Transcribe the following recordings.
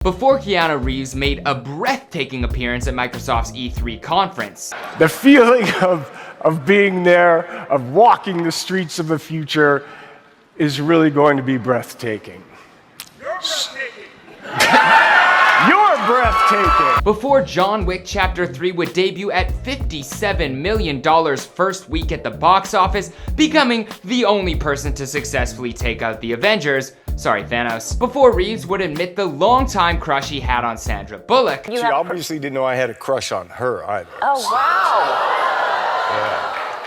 before Keanu Reeves made a breathtaking appearance at Microsoft's E3 conference. The feeling of being there, of walking the streets of the future, is really going to be breathtaking. You're breathtaking. You're breathtaking. Before John Wick Chapter 3 would debut at $57 million first week at the box office, becoming the only person to successfully take out the Avengers. Sorry, Thanos. Before Reeves would admit the longtime crush he had on Sandra Bullock. She obviously didn't know I had a crush on her either. Oh, wow. Yeah.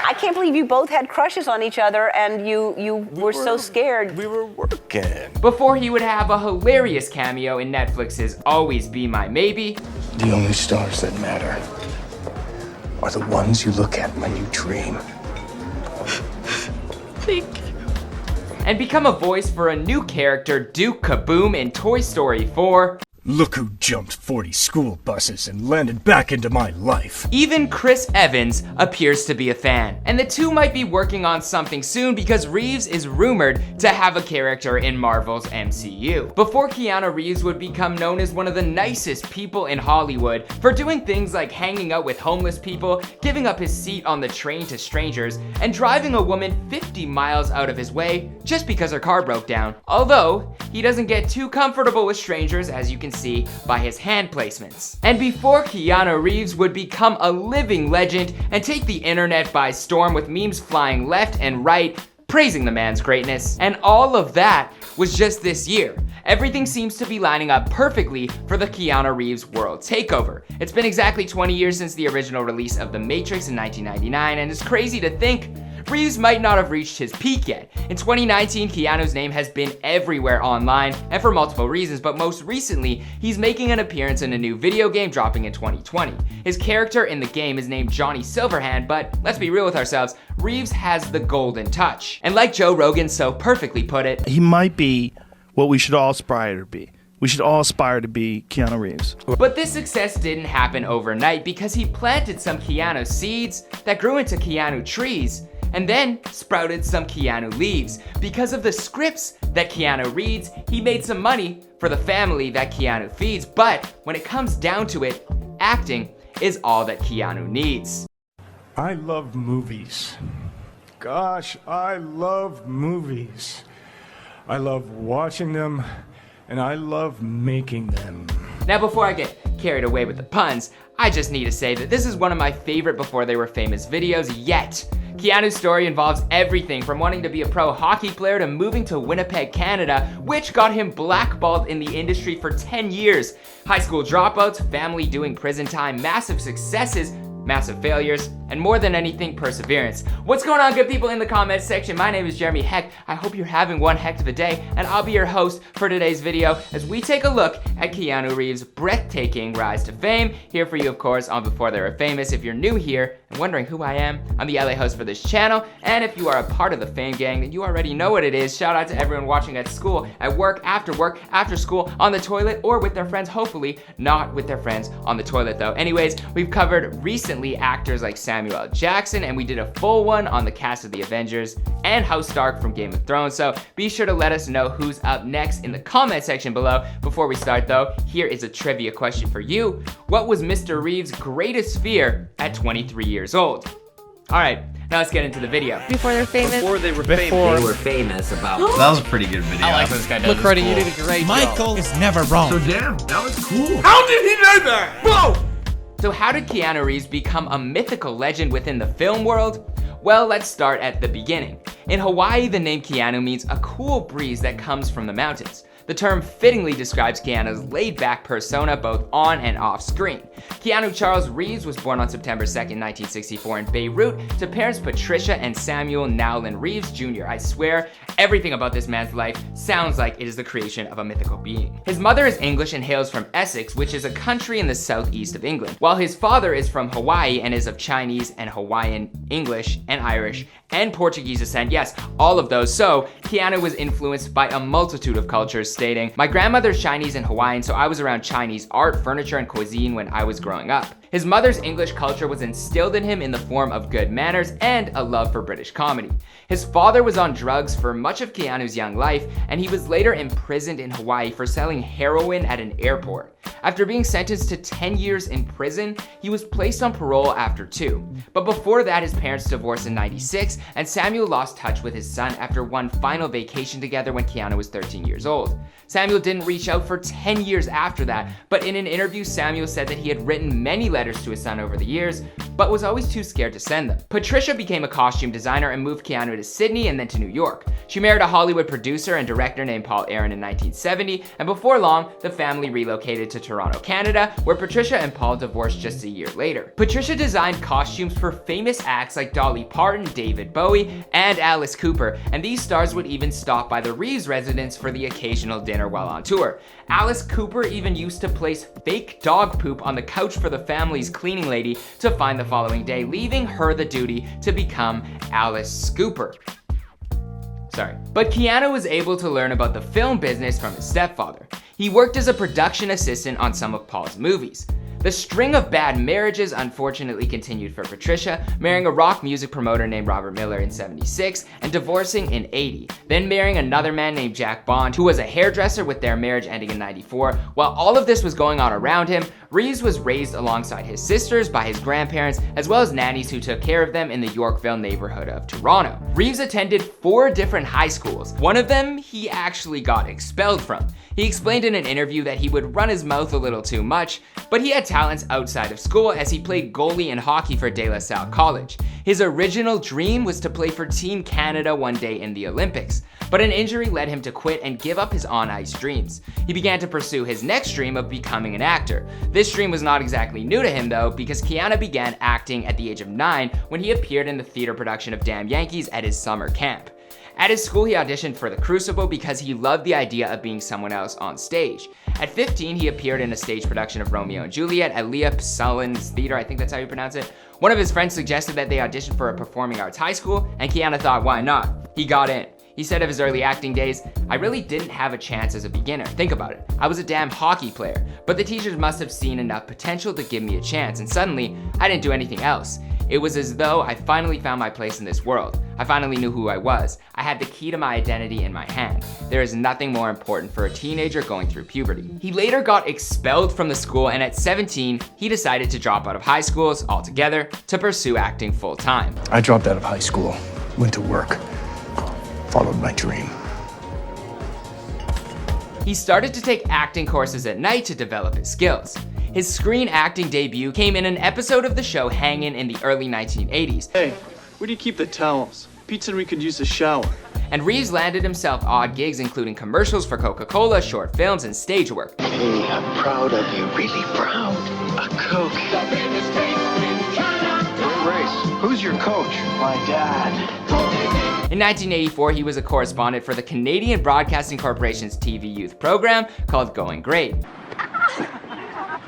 I can't believe you both had crushes on each other and you were so scared. We were working. Before he would have a hilarious cameo in Netflix's Always Be My Maybe. The only stars that matter are the ones you look at when you dream. Thank you. And become a voice for a new character, Duke Caboom, in Toy Story 4. Look who jumped 40 school buses and landed back into my life. Even Chris Evans appears to be a fan. And the two might be working on something soon because Reeves is rumored to have a character in Marvel's MCU. Before Keanu Reeves would become known as one of the nicest people in Hollywood for doing things like hanging out with homeless people, giving up his seat on the train to strangers, and driving a woman 50 miles out of his way just because her car broke down. Although, he doesn't get too comfortable with strangers, as you can see by his hand placements. And before Keanu Reeves would become a living legend and take the internet by storm with memes flying left and right, praising the man's greatness. And all of that was just this year. Everything seems to be lining up perfectly for the Keanu Reeves world takeover. It's been exactly 20 years since the original release of The Matrix in 1999, and it's crazy to think Reeves might not have reached his peak yet. In 2019, Keanu's name has been everywhere online, and for multiple reasons, but most recently, he's making an appearance in a new video game dropping in 2020. His character in the game is named Johnny Silverhand, but let's be real with ourselves, Reeves has the golden touch. And like Joe Rogan so perfectly put it, he might be what we should all aspire to be. We should all aspire to be Keanu Reeves. But this success didn't happen overnight because he planted some Keanu seeds that grew into Keanu trees, and then sprouted some Keanu leaves. Because of the scripts that Keanu reads, he made some money for the family that Keanu feeds. But when it comes down to it, acting is all that Keanu needs. I love movies. Gosh, I love movies. I love watching them, and I love making them. Now before I get carried away with the puns, I just need to say that this is one of my favorite before they were famous videos yet. Keanu's story involves everything from wanting to be a pro hockey player to moving to Winnipeg, Canada, which got him blackballed in the industry for 10 years. High school dropouts, family doing prison time, massive successes, massive failures, and more than anything, perseverance. What's going on, good people in the comments section? My name is Jeremy Hecht. I hope you're having one heck of a day, and I'll be your host for today's video as we take a look at Keanu Reeves' breathtaking rise to fame. Here for you, of course, on Before They Were Famous. If you're new here and wondering who I am, I'm the LA host for this channel, and if you are a part of the Fame Gang, then you already know what it is. Shout out to everyone watching at school, at work, after school, on the toilet, or with their friends, hopefully not with their friends on the toilet though. Anyways, we've covered recently actors like Samuel L. Jackson, and we did a full one on the cast of the Avengers and House Stark from Game of Thrones, so be sure to let us know who's up next in the comment section below. Before we start though, here is a trivia question for you. What was Mr. Reeves' greatest fear at 23 years old? Alright, now let's get into the video. Before they're famous. Before they were famous about. That was a pretty good video. I like this guy. Look, Reddy, you did a great Michael is never wrong. So damn, that was cool. How did he know that? Whoa! So how did Keanu Reeves become a mythical legend within the film world? Well, let's start at the beginning. In Hawaii, the name Keanu means a cool breeze that comes from the mountains. The term fittingly describes Keanu's laid-back persona both on and off screen. Keanu Charles Reeves was born on September 2nd, 1964 in Beirut to parents Patricia and Samuel Nowlin Reeves Jr. I swear, everything about this man's life sounds like it is the creation of a mythical being. His mother is English and hails from Essex, which is a country in the southeast of England, while his father is from Hawaii and is of Chinese and Hawaiian, English and Irish and Portuguese descent. Yes, all of those. So Keanu was influenced by a multitude of cultures, stating, "My grandmother's Chinese and Hawaiian, so I was around Chinese art, furniture, and cuisine when I was growing up." His mother's English culture was instilled in him in the form of good manners and a love for British comedy. His father was on drugs for much of Keanu's young life, and he was later imprisoned in Hawaii for selling heroin at an airport. After being sentenced to 10 years in prison, he was placed on parole after 2. But before that, his parents divorced in '96, and Samuel lost touch with his son after one final vacation together when Keanu was 13 years old. Samuel didn't reach out for 10 years after that, but in an interview, Samuel said that he had written many letters to his son over the years, but was always too scared to send them. Patricia became a costume designer and moved Keanu to Sydney and then to New York. She married a Hollywood producer and director named Paul Aaron in 1970, and before long, the family relocated to Toronto, Canada, where Patricia and Paul divorced just a year later. Patricia designed costumes for famous acts like Dolly Parton, David Bowie, and Alice Cooper, and these stars would even stop by the Reaves residence for the occasional dinner while on tour. Alice Cooper even used to place fake dog poop on the couch for the family's cleaning lady to find the following day, leaving her the duty to become Alice Scooper. But Keanu was able to learn about the film business from his stepfather. He worked as a production assistant on some of Paul's movies. The string of bad marriages unfortunately continued for Patricia, marrying a rock music promoter named Robert Miller in '76 and divorcing in '80, then marrying another man named Jack Bond, who was a hairdresser, with their marriage ending in '94. While all of this was going on around him, Reaves was raised alongside his sisters by his grandparents, as well as nannies who took care of them in the Yorkville neighborhood of Toronto. Reaves attended 4 different high schools. One of them he actually got expelled from. He explained in an interview that he would run his mouth a little too much, but he had talents outside of school as he played goalie in hockey for De La Salle College. His original dream was to play for Team Canada one day in the Olympics, but an injury led him to quit and give up his on-ice dreams. He began to pursue his next dream of becoming an actor. This dream was not exactly new to him though, because Keanu began acting at the age of 9 when he appeared in the theater production of Damn Yankees at his summer camp. At his school, he auditioned for The Crucible because he loved the idea of being someone else on stage. At 15, he appeared in a stage production of Romeo and Juliet at Leah Sullen's Theater, I think that's how you pronounce it. One of his friends suggested that they audition for a performing arts high school, and Keanu thought, why not? He got in. He said of his early acting days, "I really didn't have a chance as a beginner. Think about it. I was a damn hockey player, but the teachers must have seen enough potential to give me a chance, and suddenly, I didn't do anything else. It was as though I finally found my place in this world. I finally knew who I was. I had the key to my identity in my hand. There is nothing more important for a teenager going through puberty." He later got expelled from the school, and at 17, he decided to drop out of high schools altogether to pursue acting full time. I dropped out of high school, went to work, followed my dream. He started to take acting courses at night to develop his skills. His screen acting debut came in an episode of the show Hangin' in the early 1980s. Hey, where do you keep the towels? Pete said we could use a shower. And Reaves landed himself odd gigs including commercials for Coca-Cola, short films, and stage work. Hey, I'm proud of you, really proud. A Coke. Race. Who's your coach? My dad. In 1984, he was a correspondent for the Canadian Broadcasting Corporation's TV youth program called Going Great.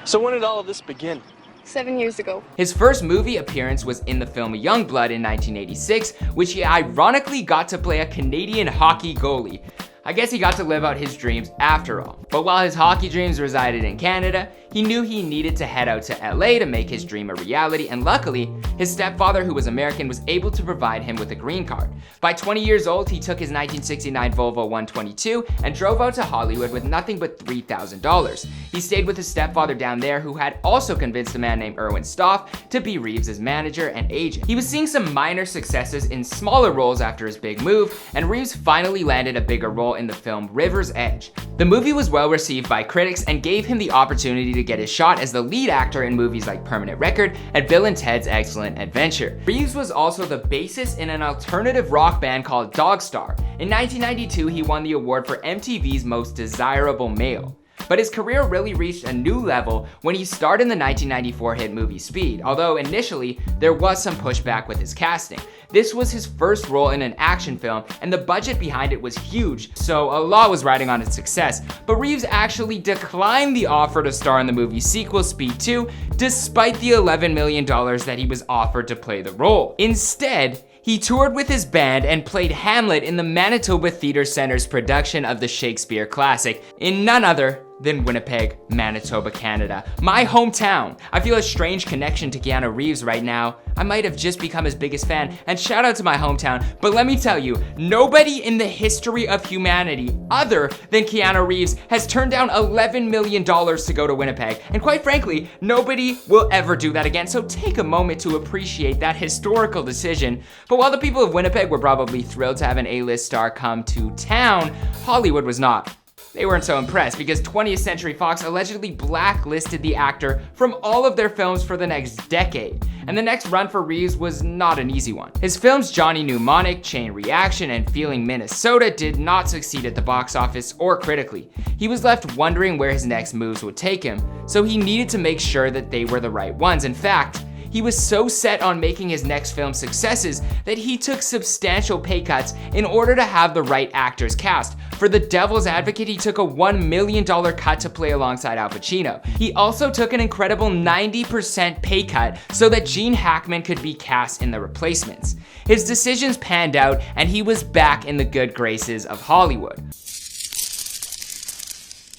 So when did all of this begin? 7 years ago. His first movie appearance was in the film Youngblood in 1986, which he ironically got to play a Canadian hockey goalie. I guess he got to live out his dreams after all. But while his hockey dreams resided in Canada, he knew he needed to head out to LA to make his dream a reality, and luckily, his stepfather, who was American, was able to provide him with a green card. By 20 years old, he took his 1969 Volvo 122 and drove out to Hollywood with nothing but $3,000. He stayed with his stepfather down there, who had also convinced a man named Erwin Stoff to be Reeves' manager and agent. He was seeing some minor successes in smaller roles after his big move, and Reeves finally landed a bigger role in the film River's Edge. The movie was well received by critics and gave him the opportunity to get his shot as the lead actor in movies like Permanent Record and Bill and Ted's Excellent Adventure. Reeves was also the bassist in an alternative rock band called Dogstar. In 1992, he won the award for MTV's Most Desirable Male. But his career really reached a new level when he starred in the 1994 hit movie Speed, although initially there was some pushback with his casting. This was his first role in an action film, and the budget behind it was huge, so a lot was riding on its success. But Reeves actually declined the offer to star in the movie sequel Speed 2, despite the $11 million that he was offered to play the role. Instead, he toured with his band and played Hamlet in the Manitoba Theatre Centre's production of the Shakespeare classic, in none other than Winnipeg, Manitoba, Canada. My hometown. I feel a strange connection to Keanu Reeves right now. I might have just become his biggest fan, and shout out to my hometown, but let me tell you, nobody in the history of humanity other than Keanu Reeves has turned down $11 million to go to Winnipeg, and quite frankly, nobody will ever do that again, so take a moment to appreciate that historical decision. But while the people of Winnipeg were probably thrilled to have an A-list star come to town, Hollywood was not. They weren't so impressed because 20th Century Fox allegedly blacklisted the actor from all of their films for the next decade. And the next run for Reeves was not an easy one. His films Johnny Mnemonic, Chain Reaction, and Feeling Minnesota did not succeed at the box office or critically. He was left wondering where his next moves would take him, so he needed to make sure that they were the right ones. In fact, he was so set on making his next film successes that he took substantial pay cuts in order to have the right actors cast. For The Devil's Advocate, he took a $1 million cut to play alongside Al Pacino. He also took an incredible 90% pay cut so that Gene Hackman could be cast in The Replacements. His decisions panned out, and he was back in the good graces of Hollywood.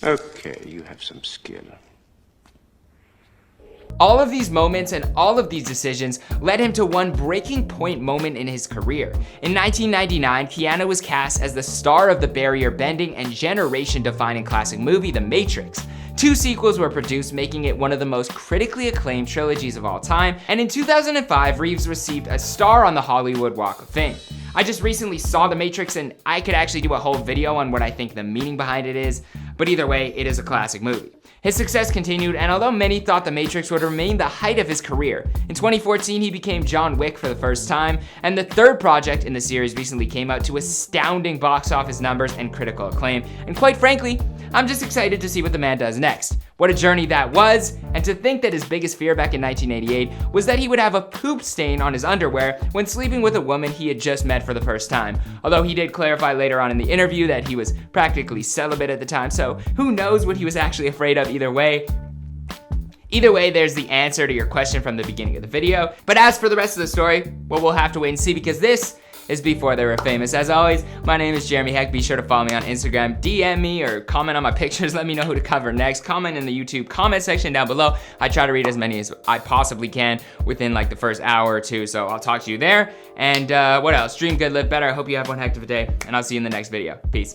Okay, you have some skill. All of these moments and all of these decisions led him to one breaking point moment in his career. In 1999, Keanu was cast as the star of the barrier-bending and generation-defining classic movie, The Matrix. 2 sequels were produced, making it one of the most critically acclaimed trilogies of all time, and in 2005, Reeves received a star on the Hollywood Walk of Fame. I just recently saw The Matrix, and I could actually do a whole video on what I think the meaning behind it is, but either way, it is a classic movie. His success continued, and although many thought The Matrix would remain the height of his career, in 2014 he became John Wick for the first time, and the third project in the series recently came out to astounding box office numbers and critical acclaim, and quite frankly, I'm just excited to see what the man does next. What a journey that was, and to think that his biggest fear back in 1988 was that he would have a poop stain on his underwear when sleeping with a woman he had just met for the first time. Although he did clarify later on in the interview that he was practically celibate at the time, so who knows what he was actually afraid of either way. Either way, there's the answer to your question from the beginning of the video. But as for the rest of the story, well, we'll have to wait and see because this is before they were famous. As always, my name is Jeremy Hecht. Be sure to follow me on Instagram, DM me, or comment on my pictures. Let me know who to cover next. Comment in the YouTube comment section down below. I try to read as many as I possibly can within like the first hour or two, so I'll talk to you there. And what else? Dream good, live better. I hope you have one heck of a day, and I'll see you in the next video. Peace.